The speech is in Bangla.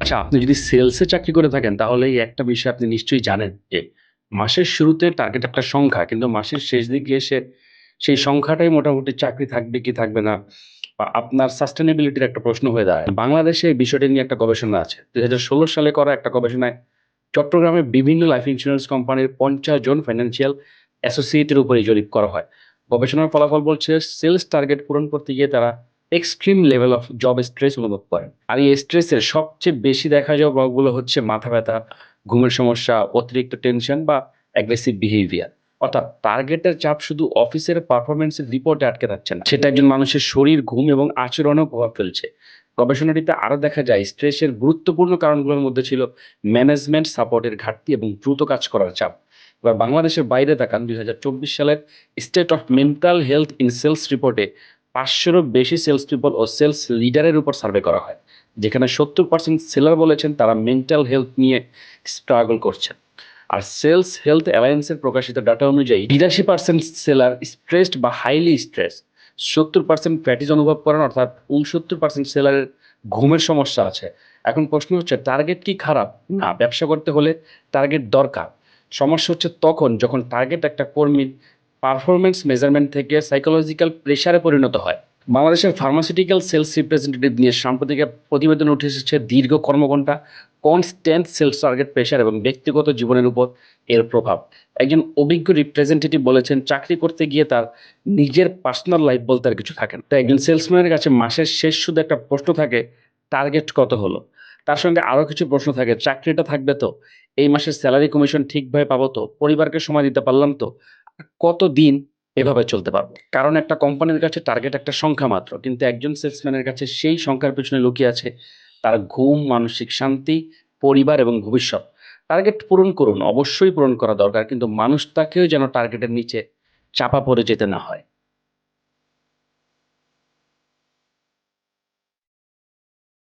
আচ্ছা, আপনি যদি সেলসে চাকরি করে থাকেন তাহলে এই একটা বিষয় আপনি নিশ্চয়ই জানেন যে মাসের শুরুতে টার্গেট একটা সংখ্যা, কিন্তু মাসের শেষ দিকে এসে সেই সংখ্যাটাই মোটামুটি চাকরি থাকবে কি থাকবে না বা আপনার সাস্টেনেবিলিটির একটা প্রশ্ন হয়ে দাঁড়ায়। বাংলাদেশে এই বিষয়টা নিয়ে একটা গবেষণা আছে। ২০১৬ সালে করা একটা গবেষণায় চট্টগ্রামে বিভিন্ন লাইফ ইন্স্যুরেন্স কোম্পানির ৫০ জন ফাইন্যান্সিয়াল অ্যাসোসিয়েটের উপরে জরিপ করা হয়। গবেষণার ফলাফল বলছে সেলস টার্গেট পূরণ করতে গিয়ে তারা extreme level of job stress অনুভব করেন। আর এই স্ট্রেসের সবচেয়ে বেশি দেখা যাওয়া প্রভাবগুলো হচ্ছে মাথা ব্যথা, ঘুমের সমস্যা, অতিরিক্ত টেনশন বা অ্যাগ্রেসিভ বিহেভিয়ার। অর্থাৎ টার্গেটের চাপ শুধু অফিসের পারফরমেন্সের রিপোর্টে আটকে থাকছে না, সেটা একজন মানুষের শরীর, ঘুম এবং আচরণেও প্রভাব ফেলছে। গবেষণাটিতে আরো দেখা যায় স্ট্রেসের গুরুত্বপূর্ণ কারণগুলোর মধ্যে ছিল ম্যানেজমেন্ট সাপোর্টের ঘাটতি এবং দ্রুত কাজ করার চাপ। এবার বাংলাদেশের বাইরে তাকান, ২০২৪ সালের state of mental health in sales রিপোর্টে ৫০০রও বেশি সেলস পিপল ও সেলস লিডারের উপর সার্ভে করা হয়, যেখানে ৭০% সেলার বলেছেন তারা মেন্টাল হেলথ নিয়ে স্ট্রাগল করছেন। আর সেলস হেলথ অ্যালায়েন্সের প্রকাশিত ডাটা অনুযায়ী ৮২% সেলার স্ট্রেসড বা হাইলি স্ট্রেস, ৭০% ফ্যাটিজ অনুভব করেন, অর্থাৎ ৬৯% সেলারের ঘুমের সমস্যা আছে। এখন প্রশ্ন হচ্ছে টার্গেট কি খারাপ? না, ব্যবসা করতে হলে টার্গেট দরকার। সমস্যা হচ্ছে তখন যখন টার্গেট একটা কর্মীর পারফরম্যান্স মেজারমেন্ট থেকে সাইকোলজিক্যাল প্রেশারে পরিণত হয়। বাংলাদেশের ফার্মাসিউটিক্যাল সেলস রিপ্রেজেন্টেটিভ নিয়ে সাম্প্রতিক এক প্রতিবেদন উঠে এসেছে দীর্ঘ কর্মঘণ্টা, কনস্ট্যান্ট সেলস টার্গেট প্রেশার এবং ব্যক্তিগত জীবনের উপর এর প্রভাব। একজন অভিজ্ঞ রিপ্রেজেন্টেটিভ বলেছেন চাকরি করতে গিয়ে তার নিজের পার্সোনাল লাইফ বলতে আর কিছু থাকে না। তাই একজন সেলসম্যানের কাছে মাসের শেষ শুধু একটা প্রশ্ন থাকে, টার্গেট কত হলো? তার সঙ্গে আরো কিছু প্রশ্ন থাকে, চাকরিটা থাকবে তো? এই মাসের স্যালারি কমিশন ঠিকভাবে পাবো তো? পরিবারকে সময় দিতে পারলাম তো? আর কতদিন এভাবে চলতে পারবো? কারণ একটা কোম্পানির কাছে টার্গেট একটা সংখ্যা মাত্র, কিন্তু একজন সেলসম্যানের কাছে সেই সংখ্যার পেছনে লুকিয়ে আছে তার ঘুম, মানসিক শান্তি, পরিবার এবং ভবিষ্যৎ। টার্গেট পূরণ করুন, অবশ্যই পূরণ করা দরকার, কিন্তু মানুষটাকেও যেন টার্গেটের নিচে চাপা পড়ে যেতে না হয়।